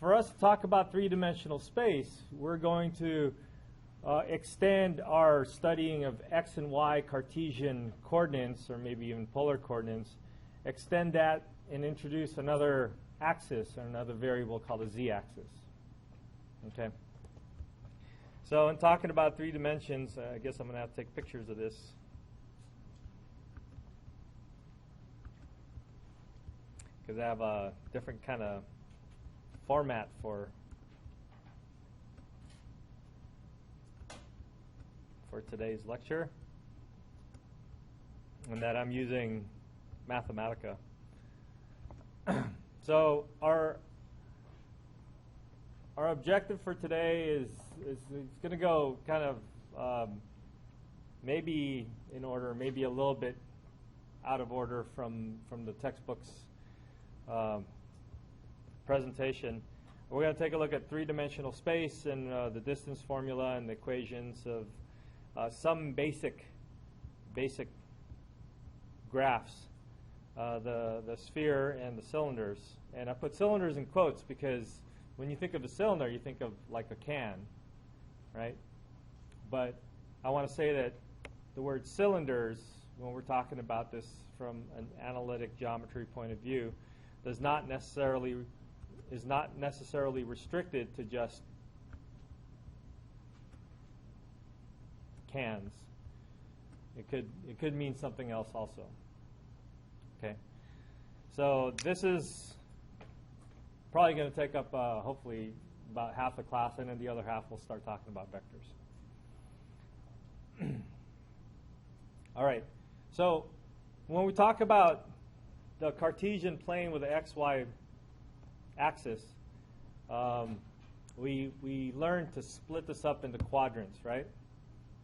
for us to talk about three-dimensional space, we're going to extend our studying of x and y Cartesian coordinates, or maybe even polar coordinates, extend that and introduce another axis, or another variable called a z-axis. Okay. So in talking about three dimensions, I guess I'm going to have to take pictures of this. Because I have a different kind of format for today's lecture, and that I'm using Mathematica. So our objective for today is it's going to go kind of maybe in order, maybe a little bit out of order from the textbook's presentation. We're going to take a look at three-dimensional space and the distance formula and the equations of some basic graphs, the sphere and the cylinders. And I put cylinders in quotes because when you think of a cylinder, you think of like a can, right? But I want to say that the word cylinders, when we're talking about this from an analytic geometry point of view, is not necessarily restricted to just cans. It could mean something else also. Okay. So this is probably going to take up hopefully about half the class, and then the other half we'll start talking about vectors. All right. So when we talk about the Cartesian plane with the xy axis, we learned to split this up into quadrants, right?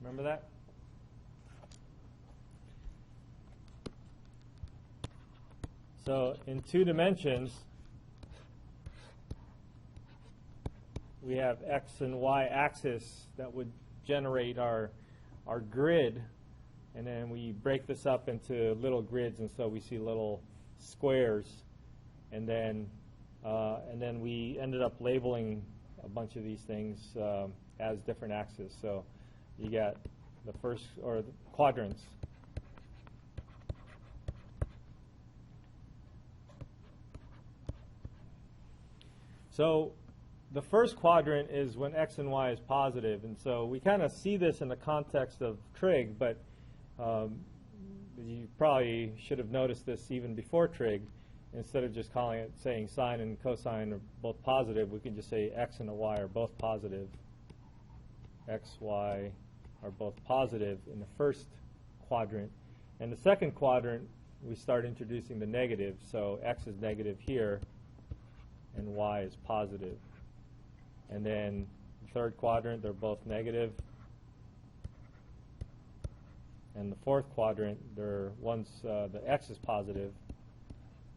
Remember that? So in 2 dimensions, we have x and y axis that would generate our grid, and then we break this up into little grids, and so we see little squares, and then we ended up labeling a bunch of these things as different axes. So you got the first, or the quadrants. So the first quadrant is when x and y is positive, and so we kind of see this in the context of trig, but you probably should have noticed this even before trig. Instead of just saying sine and cosine are both positive, we can just say x and y are both positive. X, y are both positive in the first quadrant. And the second quadrant, we start introducing the negative. So x is negative here, and y is positive. And then the third quadrant, they're both negative. And the fourth quadrant, the x is positive,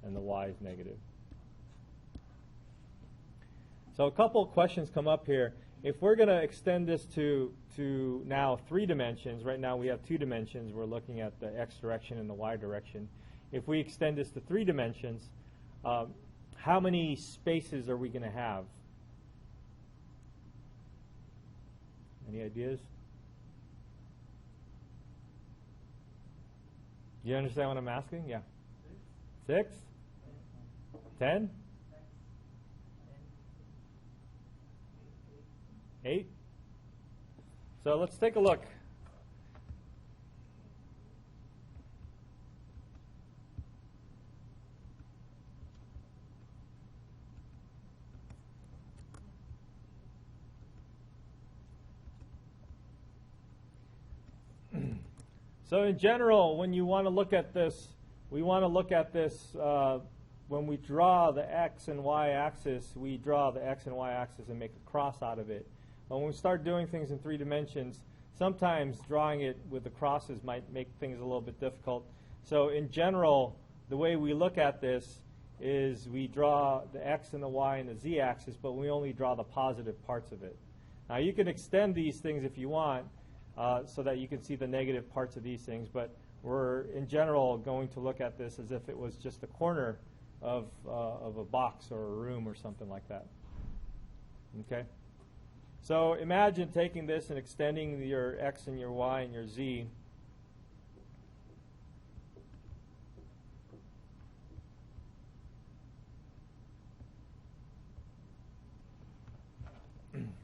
and the y is negative. So a couple of questions come up here. If we're going to extend this to now 3 dimensions, right now we have 2 dimensions, we're looking at the x direction and the y direction. If we extend this to 3 dimensions, how many spaces are we going to have? Any ideas? Do you understand what I'm asking? Yeah. 6? 10? 8? So let's take a look. So in general, when you want to look at this, we want to look at this when we draw the x and y axis, we draw the x and y axis and make a cross out of it. But when we start doing things in 3 dimensions, sometimes drawing it with the crosses might make things a little bit difficult. So in general, the way we look at this is we draw the x and the y and the z axis, but we only draw the positive parts of it. Now you can extend these things if you want, so that you can see the negative parts of these things, but we're in general going to look at this as if it was just a corner of a box or a room or something like that. Okay? So imagine taking this and extending your x and your y and your z.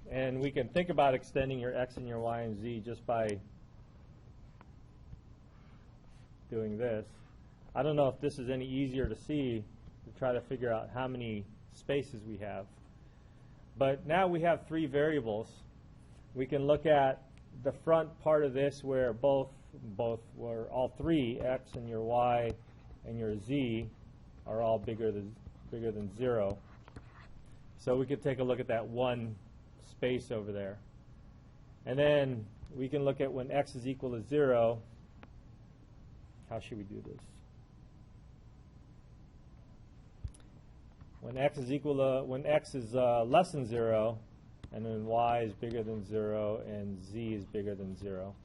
And we can think about extending your x and your y and z just by doing this. I don't know if this is any easier to see to try to figure out how many spaces we have. But now we have three variables. We can look at the front part of this where where all three, x and your y and your z, are all bigger than 0. So we could take a look at that one space over there. And then we can look at when x is equal to 0. How should we do this? When x is less than 0, and then y is bigger than 0, and z is bigger than 0.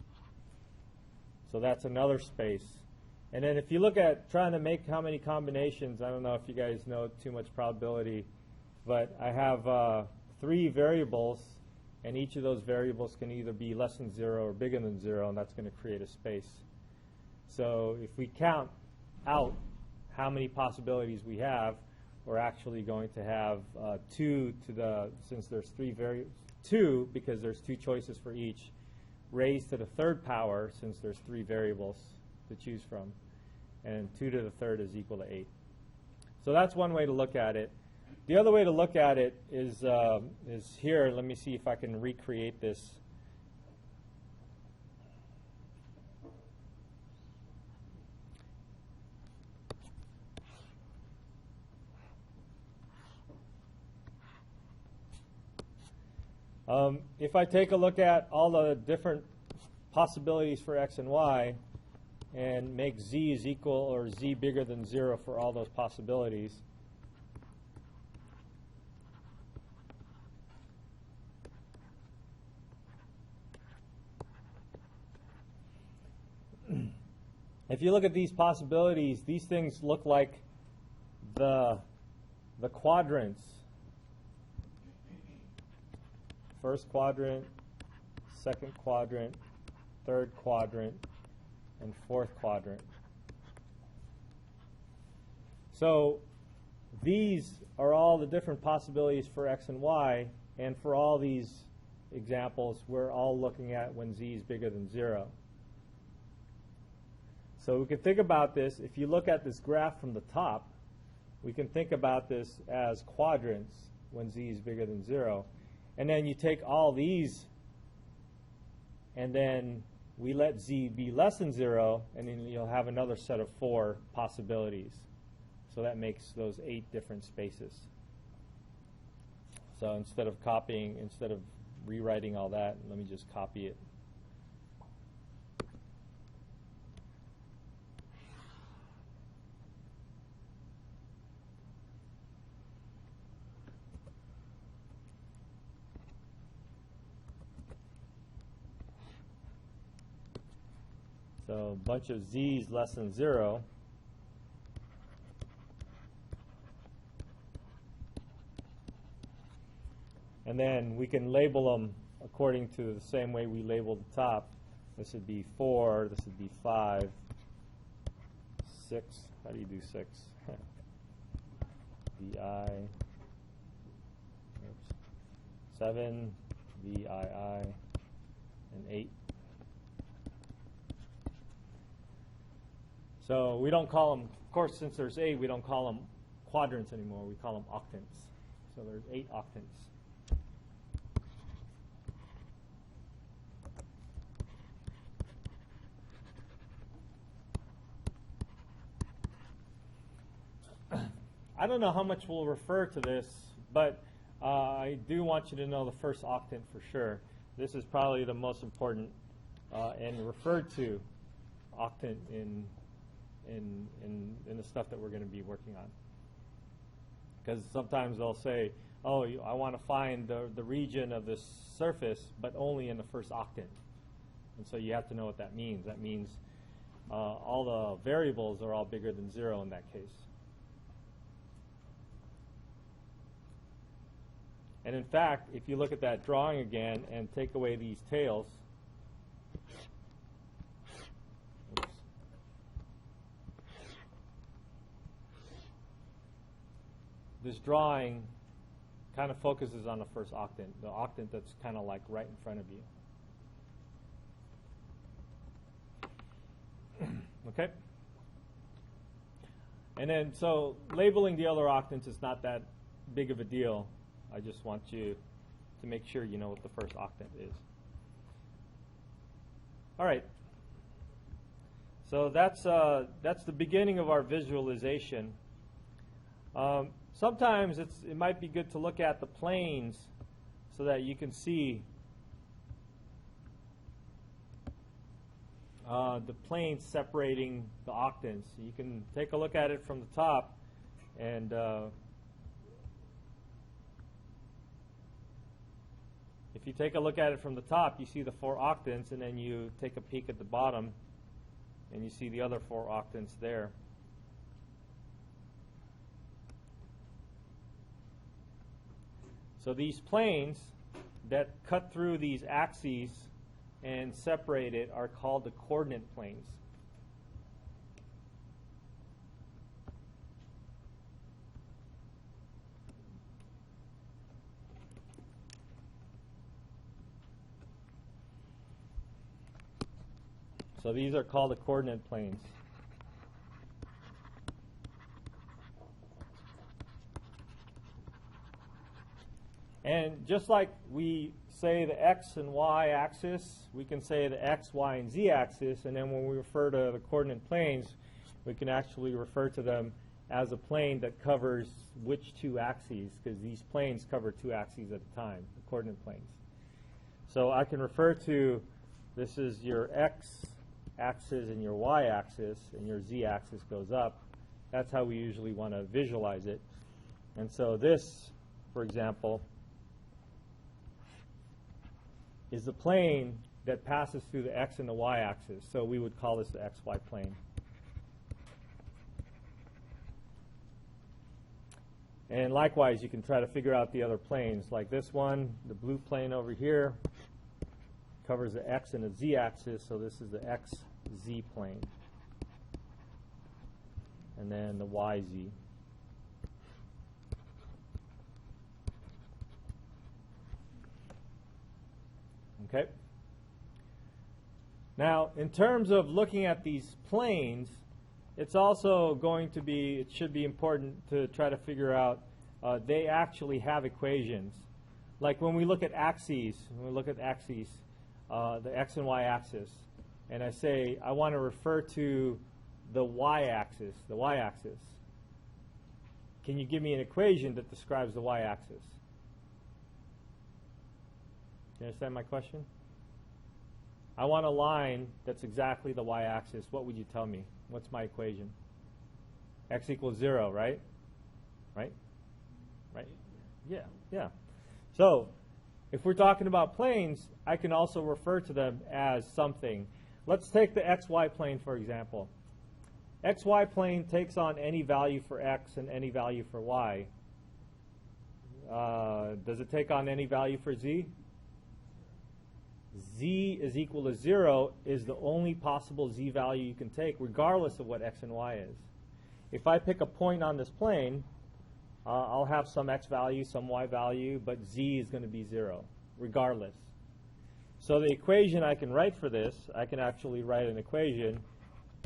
So that's another space. And then if you look at trying to make how many combinations, I don't know if you guys know too much probability, but I have 3 variables, and each of those variables can either be less than 0 or bigger than 0, and that's going to create a space. So if we count out how many possibilities we have, we're actually going to have 2 to the, since there's 2 because there's 2 choices for each, raised to the 3rd power since there's 3 variables to choose from. And 2 to the 3rd is equal to 8. So that's one way to look at it. The other way to look at it is here. Let me see if I can recreate this. If I take a look at all the different possibilities for x and y and make z is equal or z bigger than 0 for all those possibilities, if you look at these possibilities, these things look like the quadrants. First quadrant, second quadrant, third quadrant, and fourth quadrant. So these are all the different possibilities for x and y, and for all these examples, we're all looking at when z is bigger than 0. So we can think about this. If you look at this graph from the top, we can think about this as quadrants when z is bigger than 0. And then you take all these, and then we let z be less than 0, and then you'll have another set of 4 possibilities. So that makes those 8 different spaces. So instead of rewriting all that, let me just copy it. So a bunch of z's less than 0. And then we can label them according to the same way we labeled the top. This would be 4, this would be 5, 6. How do you do 6? VI. Oops. 7, VII, and 8. So we don't call them, of course, since there's 8, we don't call them quadrants anymore. We call them octants. So there's 8 octants. I don't know how much we'll refer to this, but I do want you to know the first octant for sure. This is probably the most important and referred to octant in the stuff that we're going to be working on. Because sometimes they'll say, oh, I want to find the region of this surface, but only in the first octant. And so you have to know what that means. That means all the variables are all bigger than 0 in that case. And in fact, if you look at that drawing again and take away these tails, oops, this drawing kind of focuses on the first octant, the octant that's kind of like right in front of you. Okay? And then, so labeling the other octants is not that big of a deal. I just want you to make sure you know what the first octant is. All right. So that's the beginning of our visualization. Sometimes it might be good to look at the planes so that you can see the planes separating the octants. You can take a look at it from the top, and if you take a look at it from the top, you see the 4 octants, and then you take a peek at the bottom, and you see the other 4 octants there. So these planes that cut through these axes and separate it are called the coordinate planes. So these are called the coordinate planes. And just like we say the x and y axis, we can say the x, y, and z axis, and then when we refer to the coordinate planes, we can actually refer to them as a plane that covers which 2 axes, because these planes cover 2 axes at a time, the coordinate planes. So I can refer to, this is your x axis and your y axis, and your z axis goes up. That's how we usually want to visualize it. And so this, for example, is the plane that passes through the x and the y axis. So we would call this the xy plane. And likewise, you can try to figure out the other planes. Like this one, the blue plane over here, covers the x and the z axis, so this is the xz plane. And then the yz. Okay. Now, in terms of looking at these planes, it's also going to be, it should be important to try to figure out, they actually have equations. Like when we look at axes, the x and y axis, and I say I want to refer to the y-axis, can you give me an equation that describes the y-axis? You understand my question? I want a line that's exactly the y-axis. What would you tell me? What's my equation? X equals 0, right? Right? Right? Yeah. So, if we're talking about planes, I can also refer to them as something. Let's take the xy plane, for example. Xy plane takes on any value for x and any value for y. Does it take on any value for z? Z is equal to 0 is the only possible z value you can take, regardless of what x and y is. If I pick a point on this plane, I'll have some x value, some y value, but z is going to be 0, regardless. So the equation I can write for this, I can actually write an equation.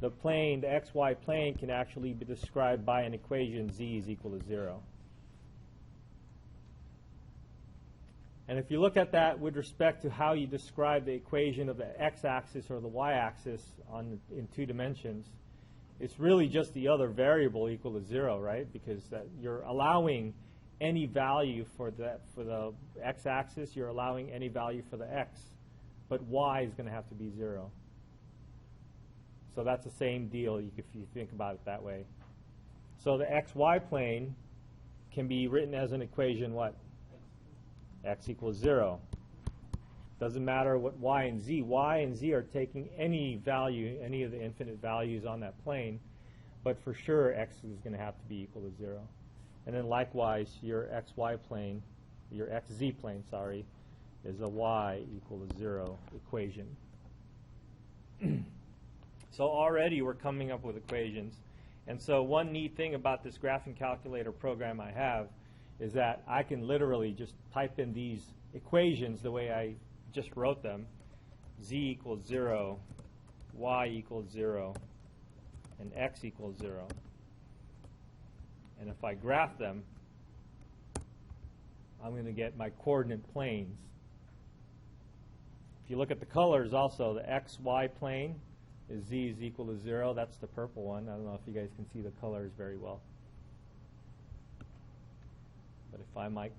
The plane, the xy plane, can actually be described by an equation z is equal to 0. And if you look at that with respect to how you describe the equation of the x-axis or the y-axis in 2 dimensions, it's really just the other variable equal to 0, right? Because you're allowing any value for the x-axis, you're allowing any value for the x, but y is going to have to be 0. So that's the same deal if you think about it that way. So the xy plane can be written as an equation what? X equals 0. Doesn't matter what y and z. Y and z are taking any value, any of the infinite values on that plane, but for sure x is going to have to be equal to 0. And then likewise, your xy plane your xz plane, sorry, is a y equal to 0 equation. So already we're coming up with equations. And so one neat thing about this graphing calculator program I have is that I can literally just type in these equations the way I just wrote them. Z equals 0, y equals 0, and x equals 0. And if I graph them, I'm going to get my coordinate planes. If you look at the colors also, the x, y plane is z is equal to 0. That's the purple one. I don't know if you guys can see the colors very well. But if I might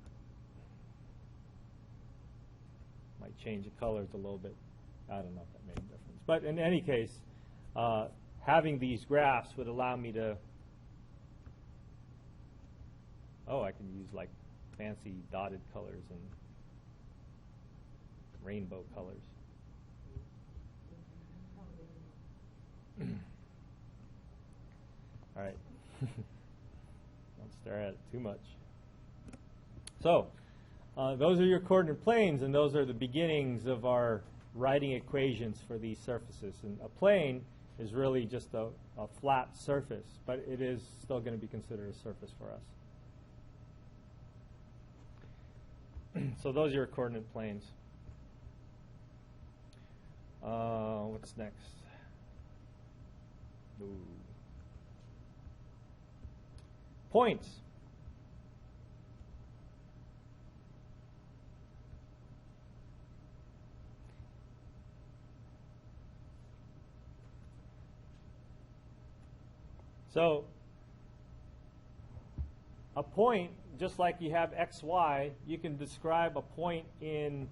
change the colors a little bit, I don't know if that made a difference. But in any case, having these graphs would allow me to, I can use like fancy dotted colors and rainbow colors. All right. Don't stare at it too much. So, those are your coordinate planes, and those are the beginnings of our writing equations for these surfaces. And a plane is really just a flat surface, but it is still going to be considered a surface for us. So those are your coordinate planes. What's next? Ooh. Points. So a point, just like you have x, y, you can describe a point in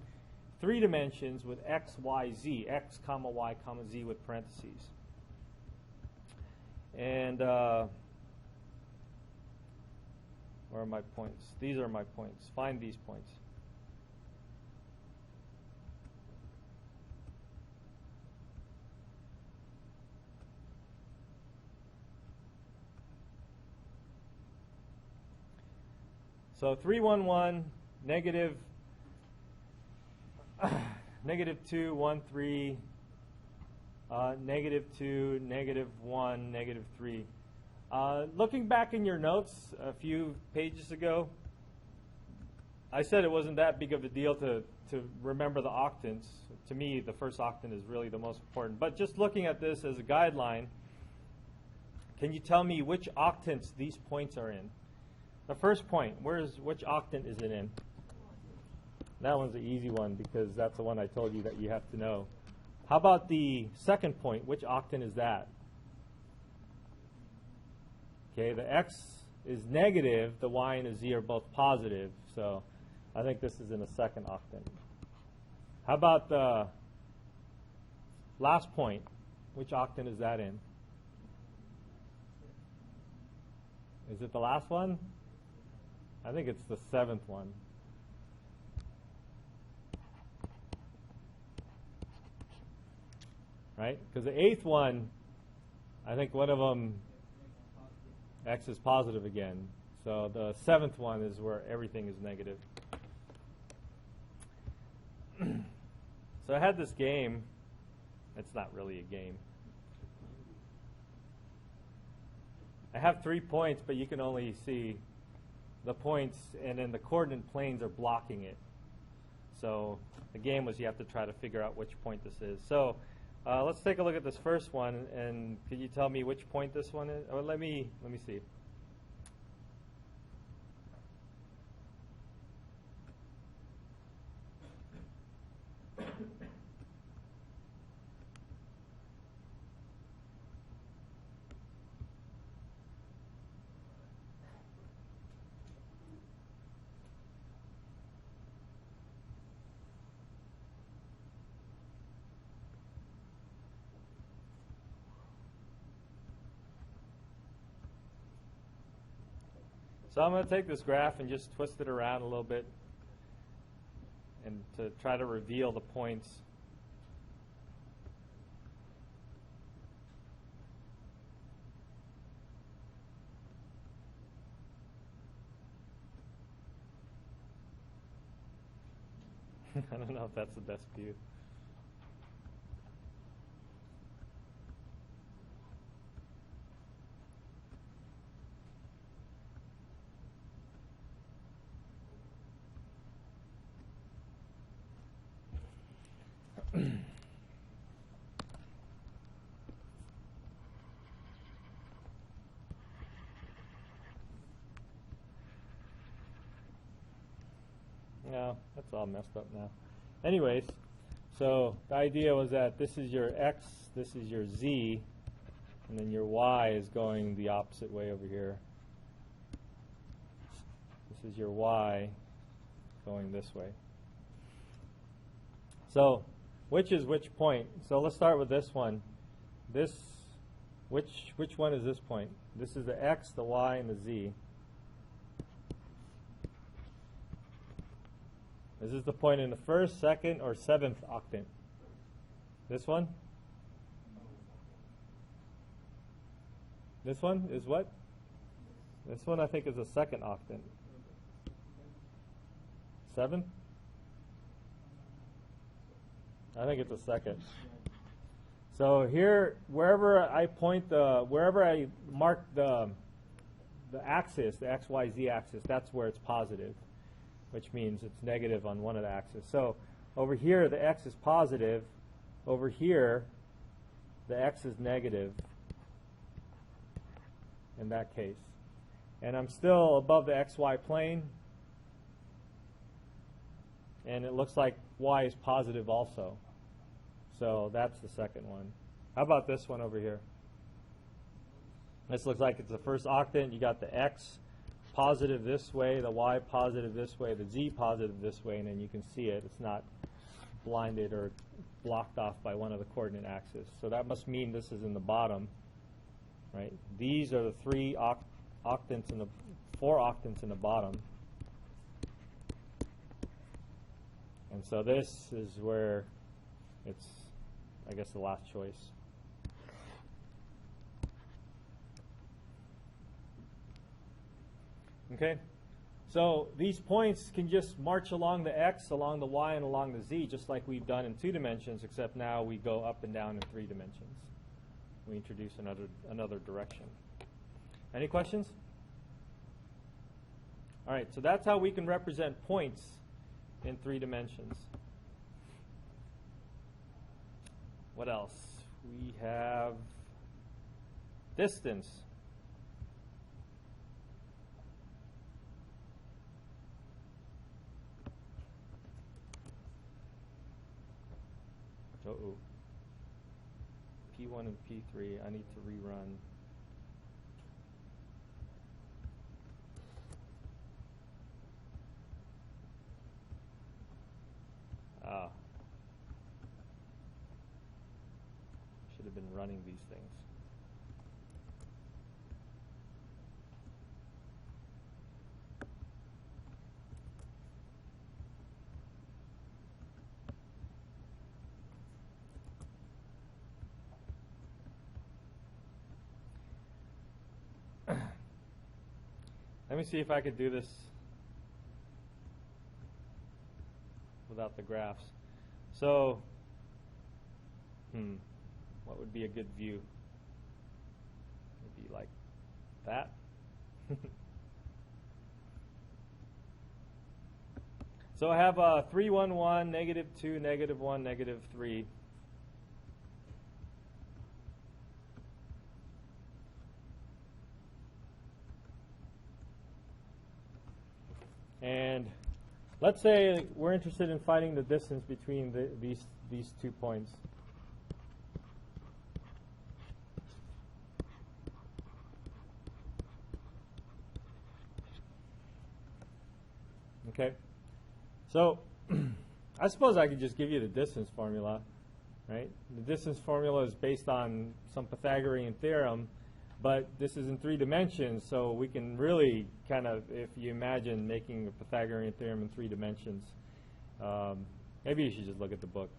3 dimensions with x, y, z, x, comma, y, comma, z with parentheses. And where are my points? These are my points. Find these points. So 3, 1, 1, negative 2, 1, 3, negative 2, negative 1, negative 3. Looking back in your notes a few pages ago, I said it wasn't that big of a deal to remember the octants. To me, the first octant is really the most important. But just looking at this as a guideline, can you tell me which octants these points are in? The first point, which octant is it in? That one's the easy one because that's the one I told you that you have to know. How about the second point? Which octant is that? Okay, the x is negative, the y and the z are both positive, so I think this is in the second octant. How about the last point? Which octant is that in? Is it the last one? I think it's the 7th one. Right? Because the 8th one, I think one of them, x is positive again. So the 7th one is where everything is negative. So I had this game. It's not really a game. I have 3 points, but you can only see the points, and then the coordinate planes are blocking it. So the game was you have to try to figure out which point this is. So let's take a look at this first one, and could you tell me which point this one is? Let me see. So I'm going to take this graph and just twist it around a little bit and to try to reveal the points. I don't know if that's the best view. No, that's all messed up now. Anyways, so the idea was that this is your x, this is your z, and then your y is going the opposite way over here. This is your y going this way. So which is which point? So let's start with this one. Which one is this point? This is the x, the y, and the z. Is this the point in the first, second, or seventh octant? This one? This one is what? This one I think is the second octant. Seven? I think it's a second. So here, wherever I mark the axis, the x, y, z axis, that's where it's positive, which means it's negative on one of the axes. So over here, the x is positive. Over here, the x is negative in that case. And I'm still above the xy plane. And it looks like y is positive also. So that's the second one. How about this one over here? This looks like it's the first octant. You got the x positive this way, the y positive this way, the z positive this way, and then you can see it. It's not blinded or blocked off by one of the coordinate axes. So that must mean this is in the bottom, right? These are the three octants and the four octants in the bottom. And so this is where it's, I guess, the last choice. Okay, so these points can just march along the x, along the y, and along the z, just like we've done in 2 dimensions, except now we go up and down in 3 dimensions. We introduce another direction. Any questions? All right, so that's how we can represent points in 3 dimensions. What else? We have distance. Uh-oh. P1 and P3, I need to rerun. Should have been running these things. Let me see if I could do this without the graphs. So, what would be a good view? Maybe like that. So I have 3, 1, 1, negative 2, negative 1, negative 3. And let's say we're interested in finding the distance between these 2 points. Okay, so I suppose I could just give you the distance formula, right? The distance formula is based on some Pythagorean theorem, but this is in 3 dimensions, so we can really kind of, if you imagine making a Pythagorean theorem in 3 dimensions, maybe you should just look at the book.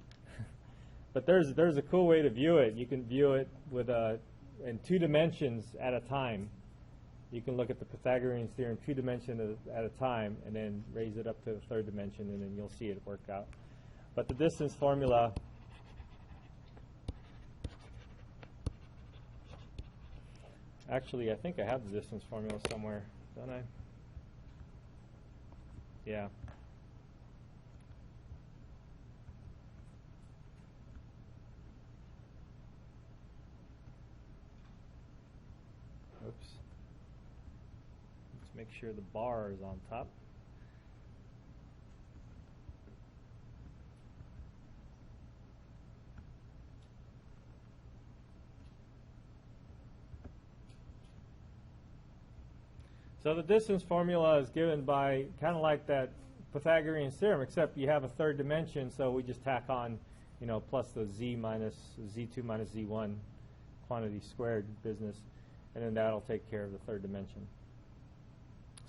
But there's a cool way to view it. You can view it with in 2 dimensions at a time. you can look at the Pythagorean theorem 2 dimensions at a time and then raise it up to the third dimension, and then you'll see it work out. But the distance formula, actually, I think I have the distance formula somewhere, don't I? Yeah. Oops. Let's make sure the bar is on top. So the distance formula is given by kind of like that Pythagorean theorem, except you have a third dimension, so we just tack on, you know, plus the z minus z2 minus z1 quantity squared business, and then that'll take care of the third dimension.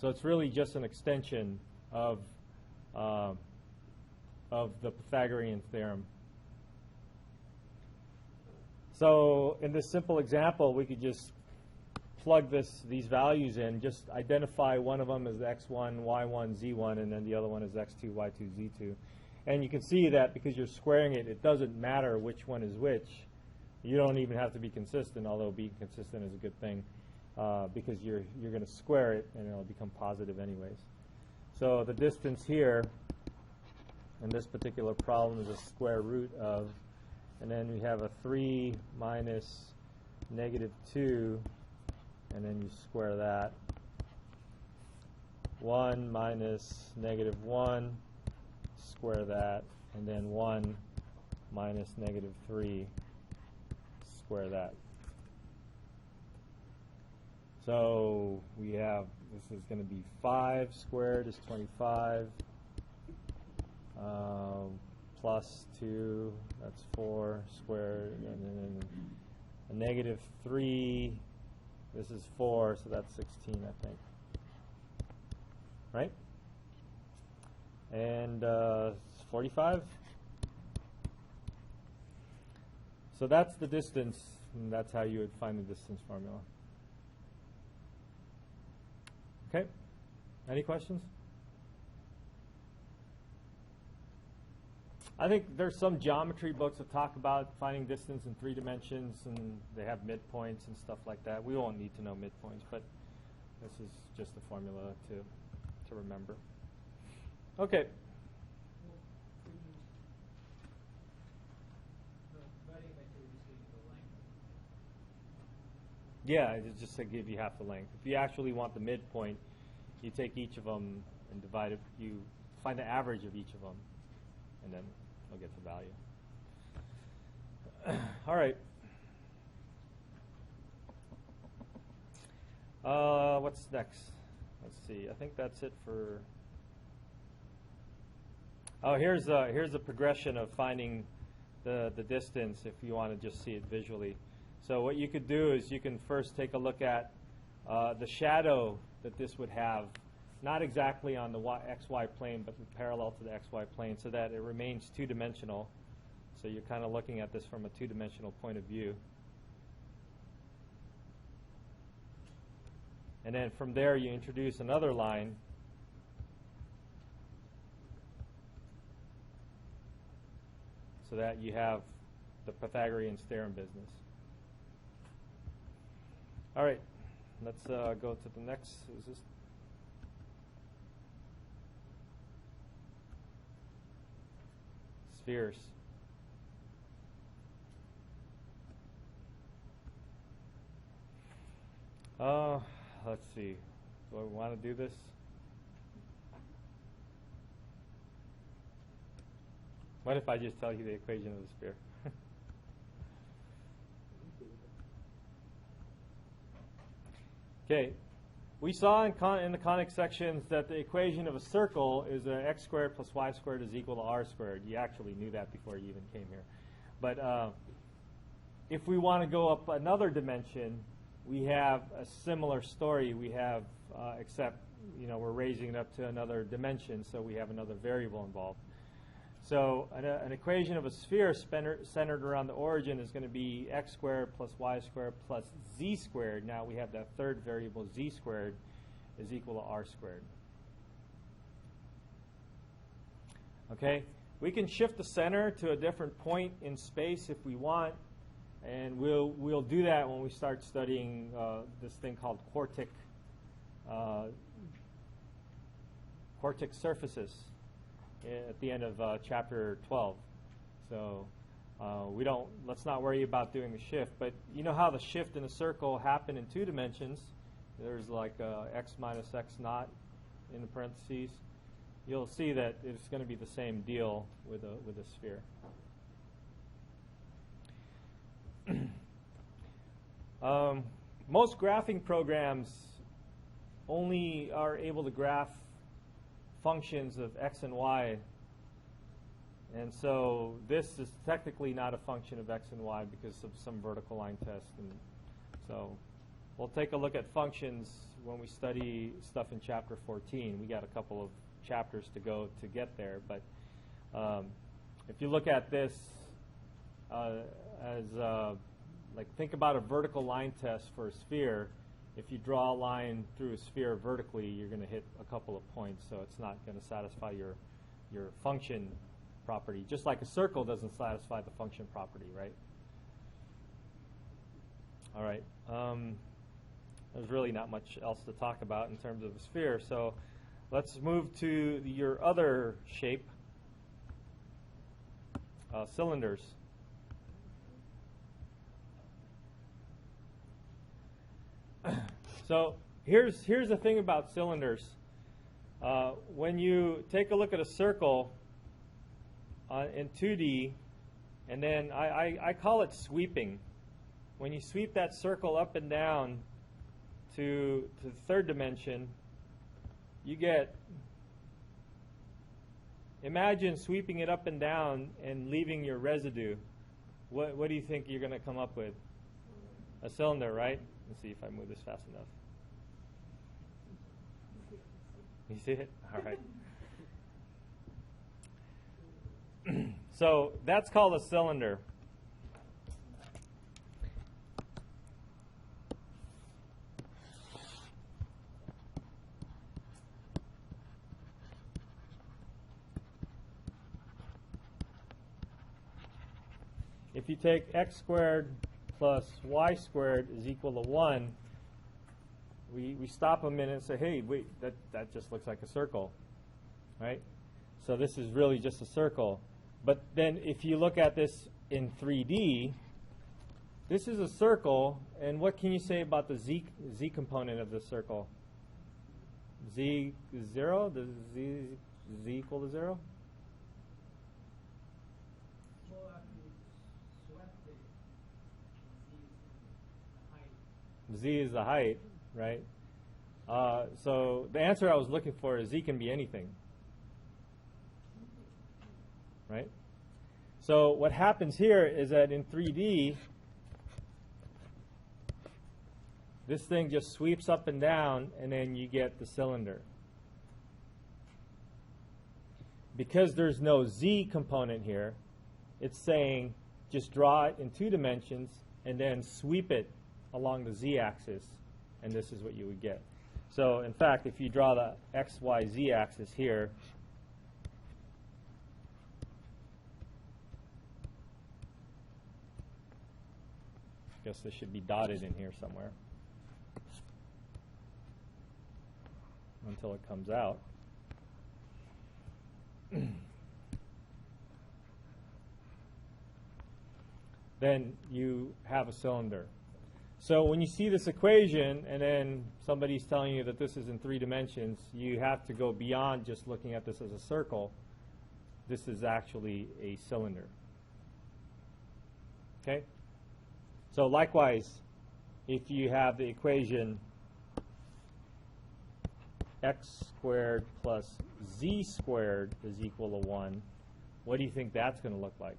So it's really just an extension of the Pythagorean theorem. So in this simple example, we could just plug these values in, just identify one of them as x1, y1, z1, and then the other one is x2, y2, z2. And you can see that because you're squaring it, it doesn't matter which one is which. You don't even have to be consistent, although being consistent is a good thing, because you're going to square it and it'll become positive anyways. So the distance here in this particular problem is a square root of, and then we have a 3 minus negative 2, and then you square that. 1 minus negative 1, square that, and then 1 minus negative 3, square that. So we have, this is going to be 5 squared is 25, plus 2, that's 4 squared, and then a negative 3, this is 4, so that's 16, I think. Right? And 45. So that's the distance, and that's how you would find the distance formula. Okay? Any questions? I think there's some geometry books that talk about finding distance in 3 dimensions, and they have midpoints and stuff like that. We won't need to know midpoints, but this is just a formula to remember. Okay. Yeah, it's just to give you half the length. If you actually want the midpoint, you take each of them and divide it. You find the average of each of them, and then you'll get the value. All right. What's next? Let's see. I think that's it for. Oh, here's a progression of finding the distance if you want to just see it visually. So what you could do is you can first take a look at the shadow that this would have, not exactly on the xy plane, but parallel to the xy plane, so that it remains two-dimensional. So you're kind of looking at this from a two-dimensional point of view. And then from there you introduce another line. So that you have the Pythagorean theorem business. All right, let's go to the next. Is this? Spheres. Let's see. Do I want to do this? What if I just tell you the equation of the sphere? Okay, we saw in the conic sections that the equation of a circle is x squared plus y squared is equal to r squared. You actually knew that before you even came here. But if we want to go up another dimension, we have a similar story. We have, except we're raising it up to another dimension, so we have another variable involved. So an equation of a sphere centered around the origin is going to be x squared plus y squared plus z squared. Now we have that third variable, z squared, is equal to r squared. Okay, we can shift the center to a different point in space if we want, and we'll do that when we start studying this thing called quartic surfaces at the end of chapter 12. So let's not worry about doing the shift. But you know how the shift in a circle happen in 2 dimensions. There's like x minus x naught in the parentheses. You'll see that it's going to be the same deal with a sphere. Most graphing programs only are able to graph functions of x and y, and so this is technically not a function of x and y because of some vertical line test. And so we'll take a look at functions when we study stuff in chapter 14. We got a couple of chapters to go to get there, but if you look at this as like think about a vertical line test for a sphere. If you draw a line through a sphere vertically, you're going to hit a couple of points, so it's not going to satisfy your function property, just like a circle doesn't satisfy the function property, right? All right. There's really not much else to talk about in terms of a sphere, so let's move to your other shape, cylinders. So here's the thing about cylinders. When you take a look at a circle in 2D, and then I call it sweeping. When you sweep that circle up and down to the third dimension, you get, imagine sweeping it up and down and leaving your residue. What do you think you're going to come up with? A cylinder, right? Let's see if I move this fast enough. You see it? All right. So that's called a cylinder. If you take x squared plus y squared is equal to 1, we stop a minute and say, hey, wait, that just looks like a circle, right? So this is really just a circle. But then if you look at this in 3D, this is a circle, and what can you say about the z component of this circle? Z is 0? Does z equal to 0? Z is the height, right? So the answer I was looking for is z can be anything, right? So what happens here is that in 3D, this thing just sweeps up and down, and then you get the cylinder. Because there's no z component here, it's saying just draw it in 2 dimensions and then sweep it along the z-axis, and this is what you would get. So in fact, if you draw the x, y, z axis here, I guess this should be dotted in here somewhere until it comes out. Then you have a cylinder. So when you see this equation and then somebody's telling you that this is in 3 dimensions, you have to go beyond just looking at this as a circle. This is actually a cylinder. Okay? So likewise, if you have the equation x squared plus z squared is equal to 1, what do you think that's going to look like?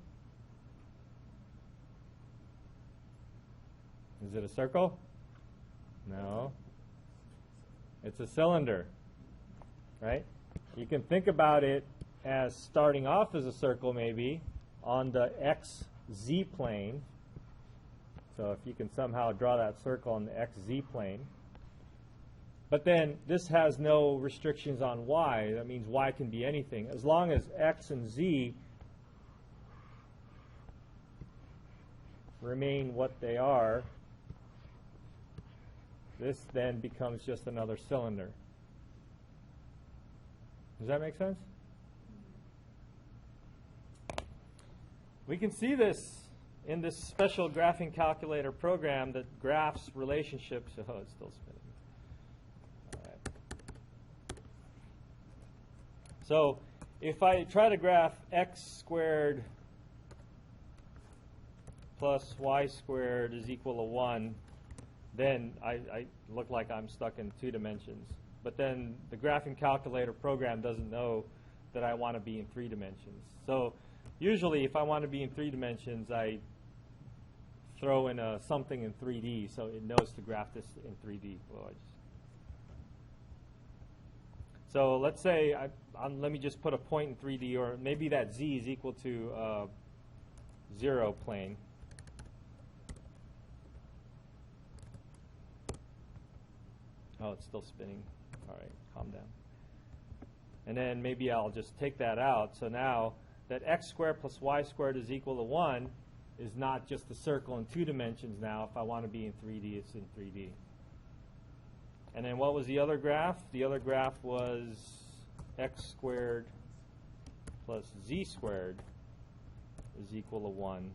Is it a circle? No. It's a cylinder, right? You can think about it as starting off as a circle maybe on the xz plane. So if you can somehow draw that circle on the xz plane. But then this has no restrictions on y. That means y can be anything. As long as x and z remain what they are, this then becomes just another cylinder. Does that make sense? We can see this in this special graphing calculator program that graphs relationships. Oh, it's still spinning. All right. So if I try to graph x squared plus y squared is equal to 1, then I look like I'm stuck in 2 dimensions. But then the graphing calculator program doesn't know that I want to be in 3 dimensions. So usually if I want to be in 3 dimensions, I throw in something in 3D so it knows to graph this in 3D. So let's say, let me just put a point in 3D, or maybe that z is equal to 0 plane. Oh, it's still spinning. All right, calm down. And then maybe I'll just take that out. So now that x squared plus y squared is equal to 1 is not just a circle in 2 dimensions now. If I want to be in 3D, it's in 3D. And then what was the other graph? The other graph was x squared plus z squared is equal to 1.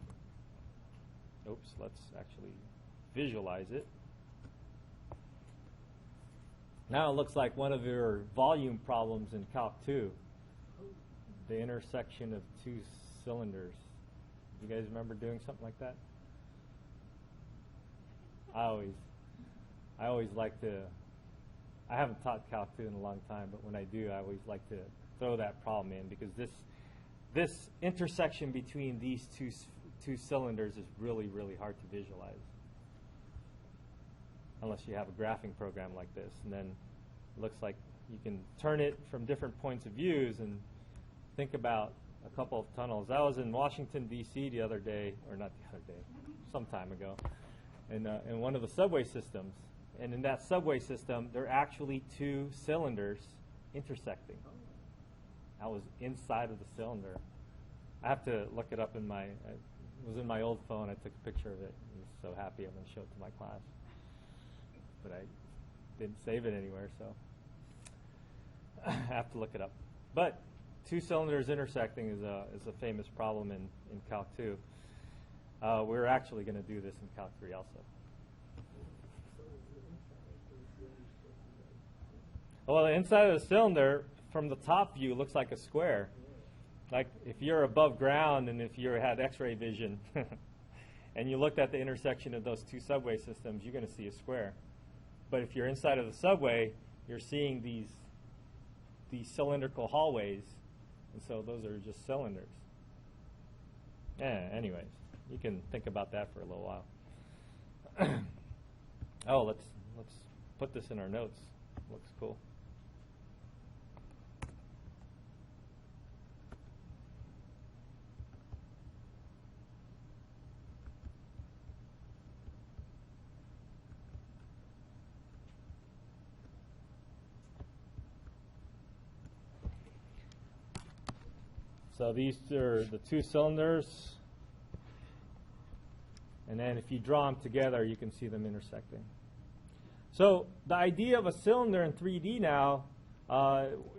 Oops, let's actually visualize it. Now it looks like one of your volume problems in Calc 2, the intersection of 2 cylinders. You guys remember doing something like that? I always like to, I haven't taught Calc 2 in a long time, but when I do, I always like to throw that problem in, because this intersection between these two cylinders is really, really hard to visualize. Unless you have a graphing program like this, and then it looks like you can turn it from different points of views and think about a couple of tunnels. I was in Washington, D.C. the other day, or not the other day, some time ago, in one of the subway systems. And in that subway system, there are actually 2 cylinders intersecting. I was inside of the cylinder. I have to look it up in my, it was in my old phone. I took a picture of it. I was so happy I'm going to show it to my class. But I didn't save it anywhere, so I have to look it up. But 2 cylinders intersecting is a famous problem in Calc 2. We're actually going to do this in Calc 3 also. Well, the inside of the cylinder, from the top view, looks like a square. Like if you're above ground and if you had X-ray vision and you looked at the intersection of those 2 subway systems, you're going to see a square. But if you're inside of the subway, you're seeing these cylindrical hallways, and so those are just cylinders. Anyways, you can think about that for a little while. Oh, let's put this in our notes. Looks cool. So these are the 2 cylinders, and then if you draw them together, you can see them intersecting. So the idea of a cylinder in 3D now,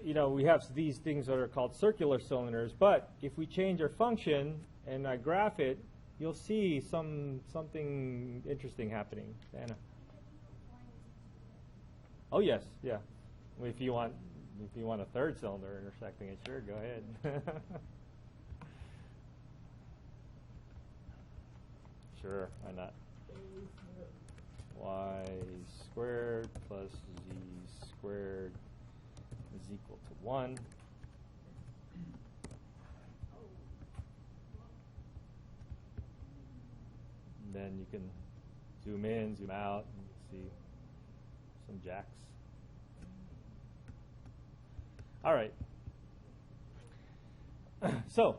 we have these things that are called circular cylinders, but if we change our function and I graph it, you'll see something interesting happening. Anna? Oh yes, yeah. If you want a 3rd cylinder intersecting it, sure, go ahead. Sure, why not? Y squared plus z squared is equal to 1. And then you can zoom in, zoom out, and see some jacks. All right. So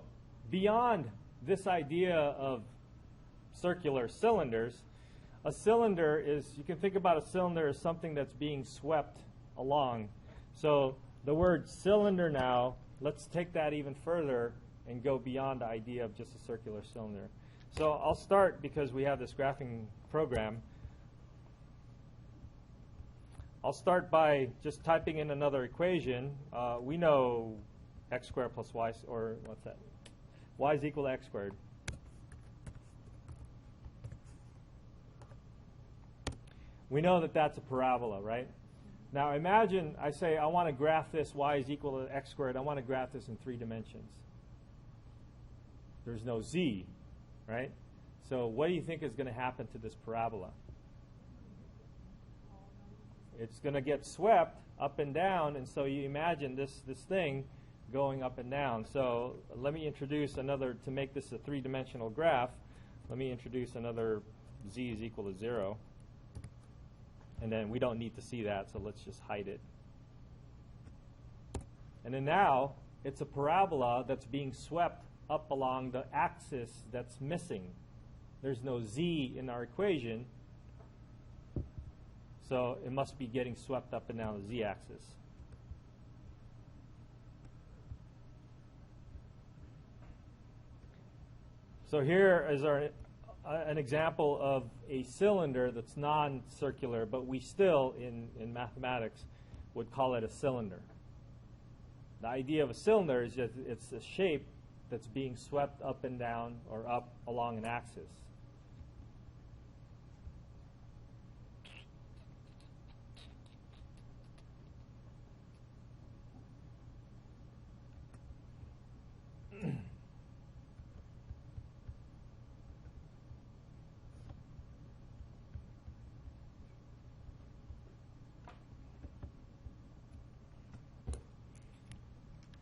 beyond this idea of circular cylinders, a cylinder is, you can think about a cylinder as something that's being swept along. So the word cylinder now, let's take that even further and go beyond the idea of just a circular cylinder. So I'll start, because we have this graphing program, I'll start by just typing in another equation. We know x squared plus y, or what's that? Y is equal to x squared. We know that that's a parabola, right? Now imagine I say I want to graph this y is equal to x squared. I want to graph this in 3 dimensions. There's no z, right? So what do you think is going to happen to this parabola? It's going to get swept up and down, and so you imagine this thing going up and down. So let me introduce another, to make this a 3-dimensional graph, let me introduce another z is equal to 0. And then we don't need to see that, so let's just hide it. And then now it's a parabola that's being swept up along the axis that's missing. There's no z in our equation, so it must be getting swept up and down the z-axis. So here is an example of a cylinder that's non-circular, but we still, in mathematics, would call it a cylinder. The idea of a cylinder is that it's a shape that's being swept up and down, or up along an axis.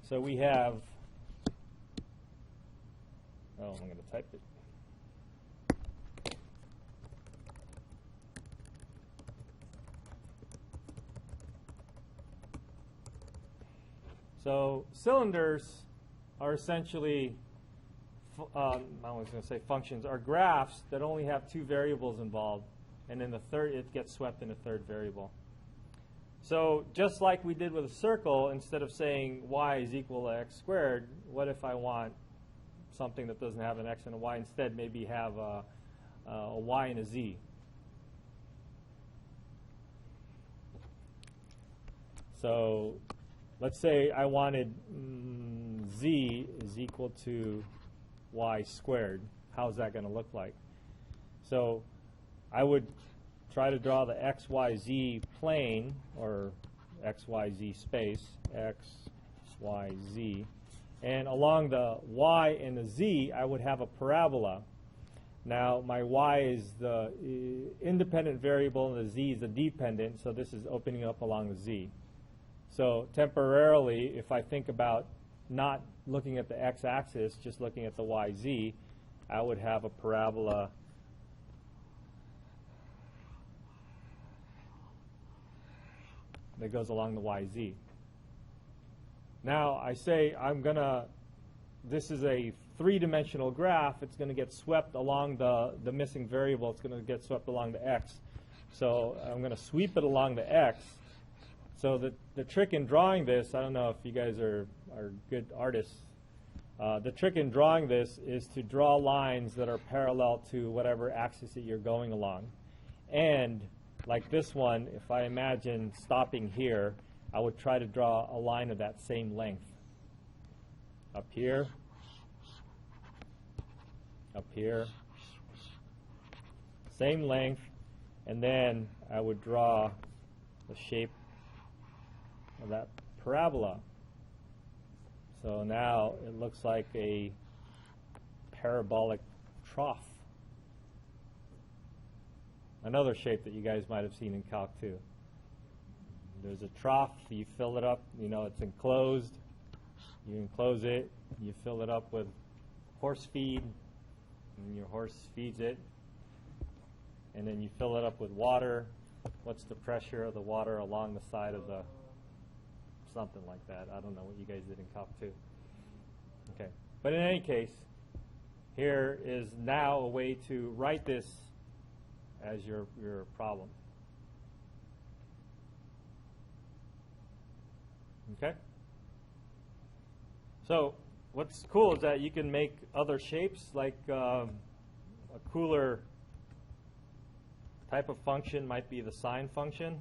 So we have, oh, I'm going to type it. So cylinders are essentially, I was going to say functions, are graphs that only have 2 variables involved, and then the third, it gets swept in a 3rd variable. So just like we did with a circle, instead of saying y is equal to x squared, what if I want something that doesn't have an x and a y, instead maybe have a y and a z? So let's say I wanted z is equal to y squared. How's that going to look like? So I would try to draw the XYZ plane, or XYZ space, XYZ. And along the y and the z, I would have a parabola. Now, my y is the independent variable, and the z is the dependent, so this is opening up along the z. So temporarily, if I think about not looking at the x-axis, just looking at the yz, I would have a parabola that goes along the yz. Now I say this is a 3-dimensional graph. It's going to get swept along the missing variable. It's going to get swept along the x. So I'm going to sweep it along the x. So the trick in drawing this, I don't know if you guys are good artists, the trick in drawing this is to draw lines that are parallel to whatever axis that you're going along. And like this one, if I imagine stopping here, I would try to draw a line of that same length. Up here, same length, and then I would draw the shape of that parabola. So now it looks like a parabolic trough. Another shape that you guys might have seen in Calc 2. There's a trough, you fill it up, it's enclosed. You enclose it, you fill it up with horse feed, and your horse feeds it. And then you fill it up with water. What's the pressure of the water along the side of the, something like that. I don't know what you guys did in Calc 2. Okay. But in any case, here is now a way to write this as your problem. Okay? So what's cool is that you can make other shapes, like a cooler type of function might be the sine function.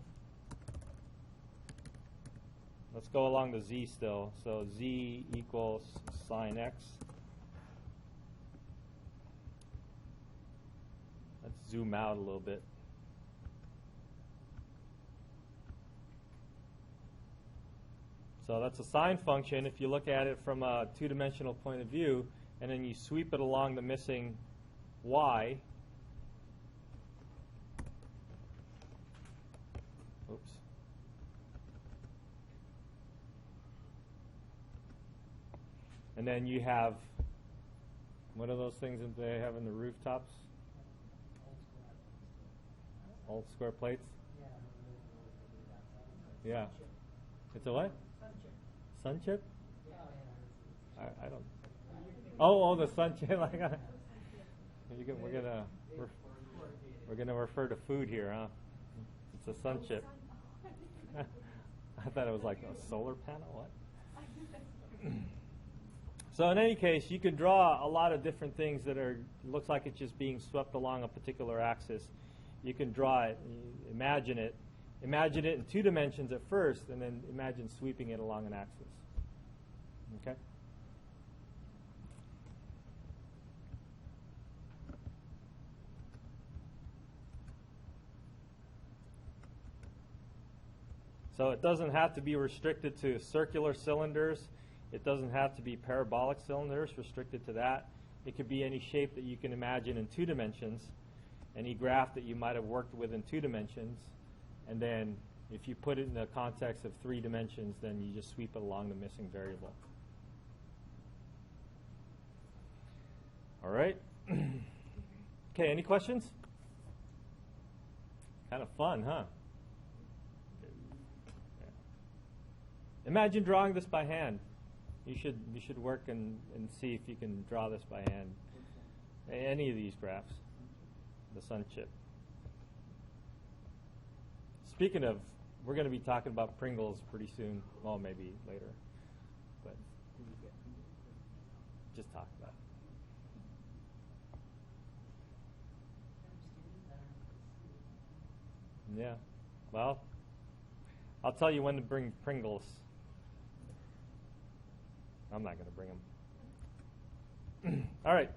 Let's go along the z still. So z equals sine x. Let's zoom out a little bit. So that's a sine function if you look at it from a two-dimensional point of view, and then you sweep it along the missing y. Oops. And then you have, what are those things that they have in the rooftops? Old square plates? Yeah. It's a what? Sun chip? I don't. Oh, the sun chip. We're gonna refer to food here, huh? It's a sun chip. I thought it was like a solar panel. What? So in any case, you can draw a lot of different things that looks like it's just being swept along a particular axis. You can draw it, imagine it in 2 dimensions at first, and then imagine sweeping it along an axis. Okay? So it doesn't have to be restricted to circular cylinders. It doesn't have to be parabolic cylinders, restricted to that. It could be any shape that you can imagine in 2 dimensions, any graph that you might have worked with in 2 dimensions. And then if you put it in the context of 3 dimensions, then you just sweep it along the missing variable. All right. Okay, any questions? Kind of fun, huh? Yeah. Imagine drawing this by hand. You should work and see if you can draw this by hand. Any of these graphs. The sun chip. Speaking of, we're going to be talking about Pringles pretty soon. Well, maybe later. But just talk about it. Yeah. Well, I'll tell you when to bring Pringles. I'm not going to bring them. All right.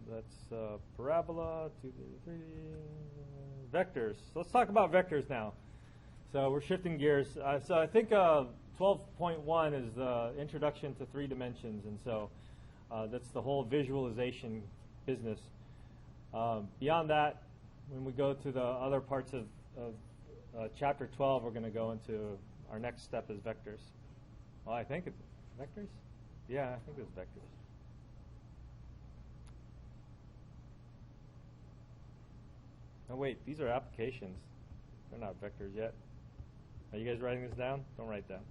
That's parabola, 2, 3, vectors. So let's talk about vectors now. So we're shifting gears. So I think 12.1 is the introduction to 3 dimensions, and so that's the whole visualization business. Beyond that, when we go to the other parts of Chapter 12, we're going to go into our next step is vectors. Well, I think it's vectors? Yeah, I think it's vectors. Oh, wait, these are applications. They're not vectors yet. Are you guys writing this down? Don't write down.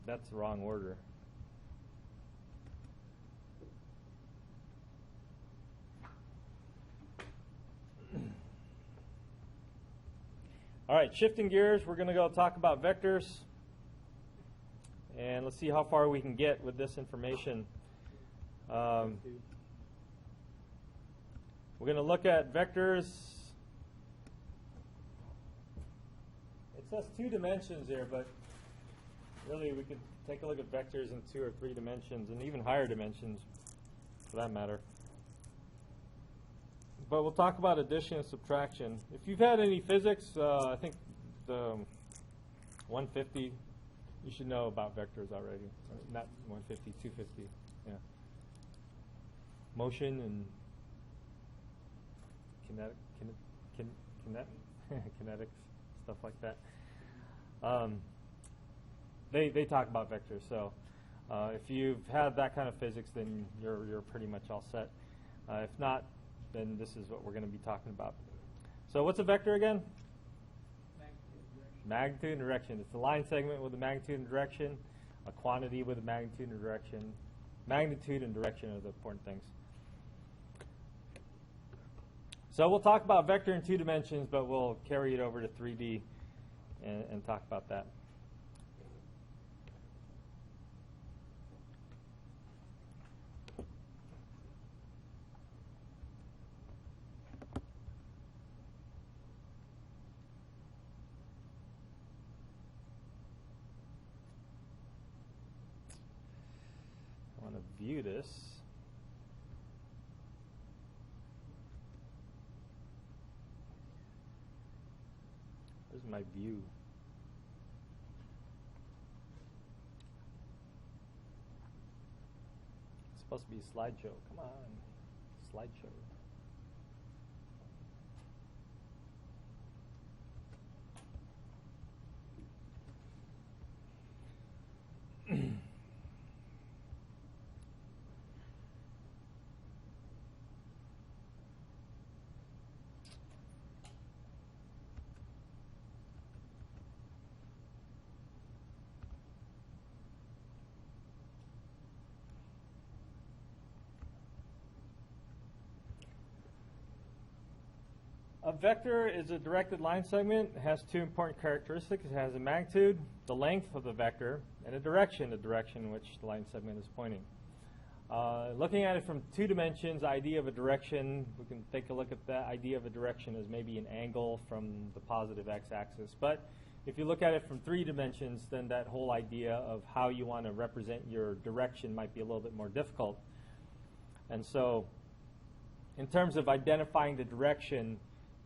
That's the wrong order. All right, shifting gears, we're going to go talk about vectors. And let's see how far we can get with this information. We're going to look at vectors. It says 2 dimensions here, but really we could take a look at vectors in 2 or 3 dimensions, and even higher dimensions for that matter. But we'll talk about addition and subtraction. If you've had any physics, I think the 150, you should know about vectors already. Not 150, 250. Yeah. Motion and kinetics, stuff like that. They talk about vectors. So if you've had that kind of physics, then you're pretty much all set. If not, then this is what we're going to be talking about. So what's a vector again? Magnitude and direction. It's a line segment with a magnitude and direction, a quantity with a magnitude and direction. Magnitude and direction are the important things. So we'll talk about vector in 2 dimensions, but we'll carry it over to 3D and talk about that. I want to view this. Where's my view? It's supposed to be a slideshow. Come on, slideshow. A vector is a directed line segment. It has 2 important characteristics. It has a magnitude, the length of the vector, and a direction, the direction in which the line segment is pointing. Looking at it from 2 dimensions, idea of a direction, we can take a look at that idea of a direction as maybe an angle from the positive x-axis. But if you look at it from 3 dimensions, then that whole idea of how you want to represent your direction might be a little bit more difficult. And so in terms of identifying the direction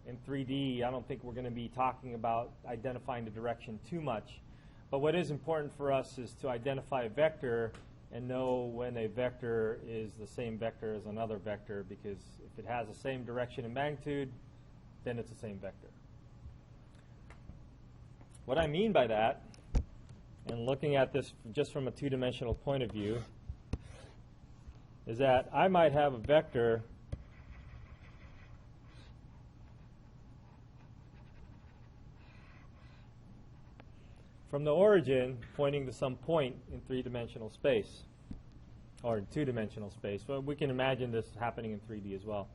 in 3D, I don't think we're going to be talking about identifying the direction too much. But what is important for us is to identify a vector and know when a vector is the same vector as another vector, because if it has the same direction and magnitude, then it's the same vector. What I mean by that, and looking at this just from a 2-dimensional point of view, is that I might have a vector from the origin pointing to some point in 3-dimensional space, or in 2-dimensional space. But we can imagine this happening in 3D as well.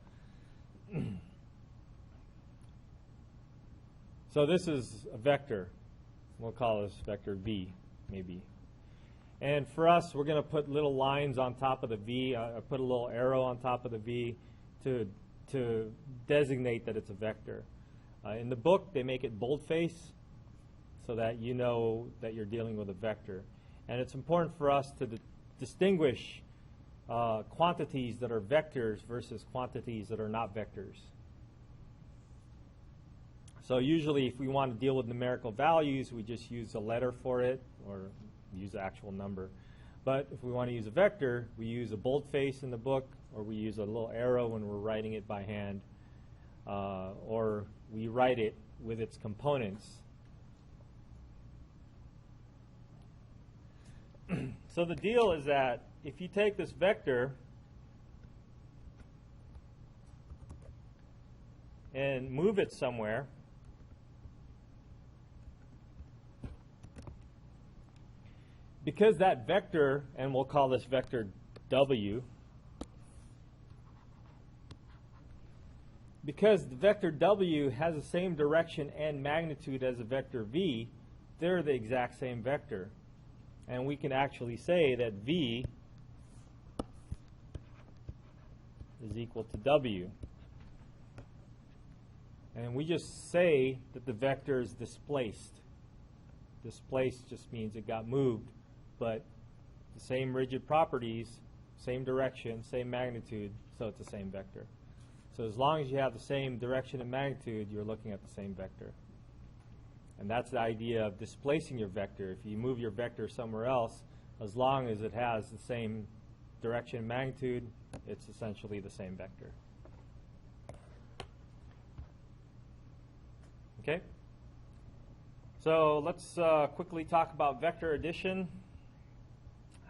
So this is a vector. We'll call this vector V, maybe. And for us, we're going to put little lines on top of the V, put a little arrow on top of the V to designate that it's a vector. In the book, they make it boldface, so that you know that you're dealing with a vector. And it's important for us to distinguish quantities that are vectors versus quantities that are not vectors. So usually if we want to deal with numerical values, we just use a letter for it or use the actual number. But if we want to use a vector, we use a boldface in the book, or we use a little arrow when we're writing it by hand, or we write it with its components. So the deal is that if you take this vector and move it somewhere, because that vector, and we'll call this vector W, because the vector W has the same direction and magnitude as the vector V, they're the exact same vector. And we can actually say that V is equal to W. And we just say that the vector is displaced. Displaced just means it got moved, but the same rigid properties, same direction, same magnitude, so it's the same vector. So as long as you have the same direction and magnitude, you're looking at the same vector. And that's the idea of displacing your vector. If you move your vector somewhere else, as long as it has the same direction and magnitude, it's essentially the same vector. Okay? So let's quickly talk about vector addition.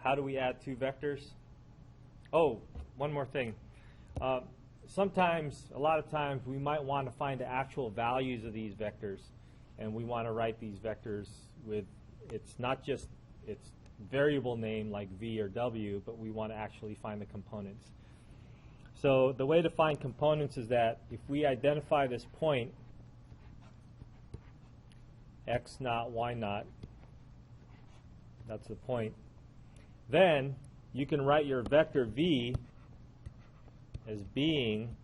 How do we add 2 vectors? Oh, one more thing. Sometimes, a lot of times, we might want to find the actual values of these vectors. and we want to write these vectors with, it's not just its variable name like v or w, but we want to actually find the components. So the way to find components is that if we identify this point, x naught, y naught, that's the point, then you can write your vector v as being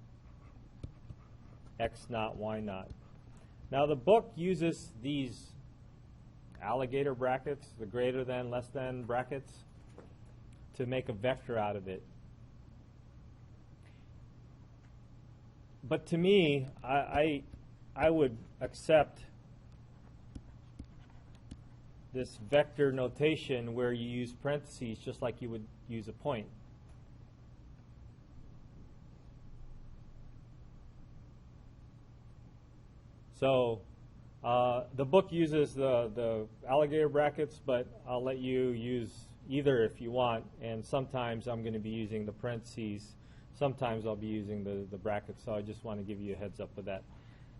x naught, y naught. Now the book uses these alligator brackets, the greater than, less than brackets, to make a vector out of it. But to me, I would accept this vector notation where you use parentheses just like you would use a point. So the book uses the alligator brackets, but I'll let you use either if you want, and sometimes I'm going to be using the parentheses. Sometimes I'll be using the brackets, so I just want to give you a heads up with that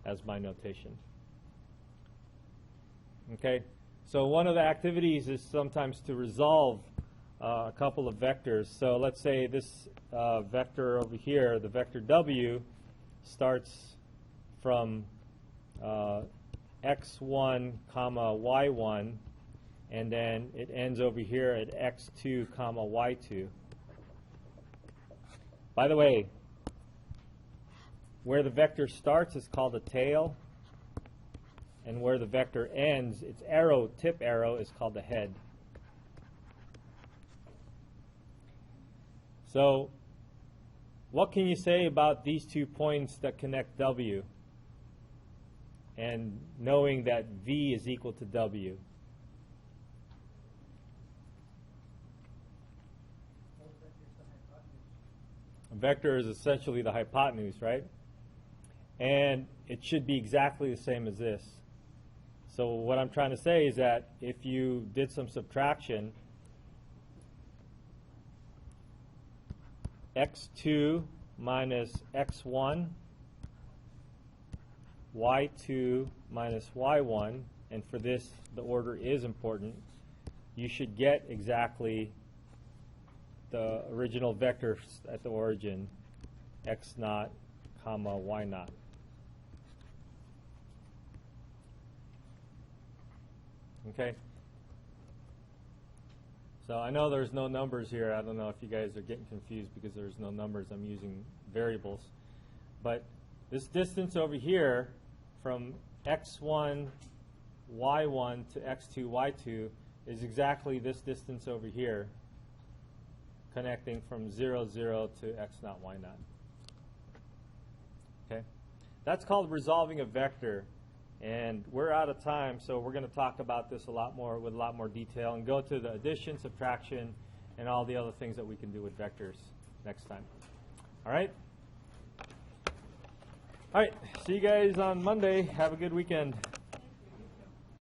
as my notation. Okay, so one of the activities is sometimes to resolve a couple of vectors. So let's say this vector over here, the vector w, starts from x1 comma y1, and then it ends over here at x2 comma y2. By the way, where the vector starts is called a tail, and where the vector ends, its arrow, tip arrow, is called the head. So what can you say about these 2 points that connect w, and knowing that v is equal to w? A vector is essentially the hypotenuse, right? And it should be exactly the same as this. So what I'm trying to say is that if you did some subtraction, x2 minus x1, y2 minus y1, and for this the order is important, you should get exactly the original vector at the origin, x naught comma y naught. Okay? So I know there's no numbers here. I don't know if you guys are getting confused because there's no numbers. I'm using variables. But this distance over here from x1, y1 to x2, y2 is exactly this distance over here, connecting from 0, 0 to x naught, y naught. Okay? That's called resolving a vector. And we're out of time, so we're going to talk about this a lot more with a lot more detail and go to the addition, subtraction, and all the other things that we can do with vectors next time. All right? All right. See you guys on Monday. Have a good weekend.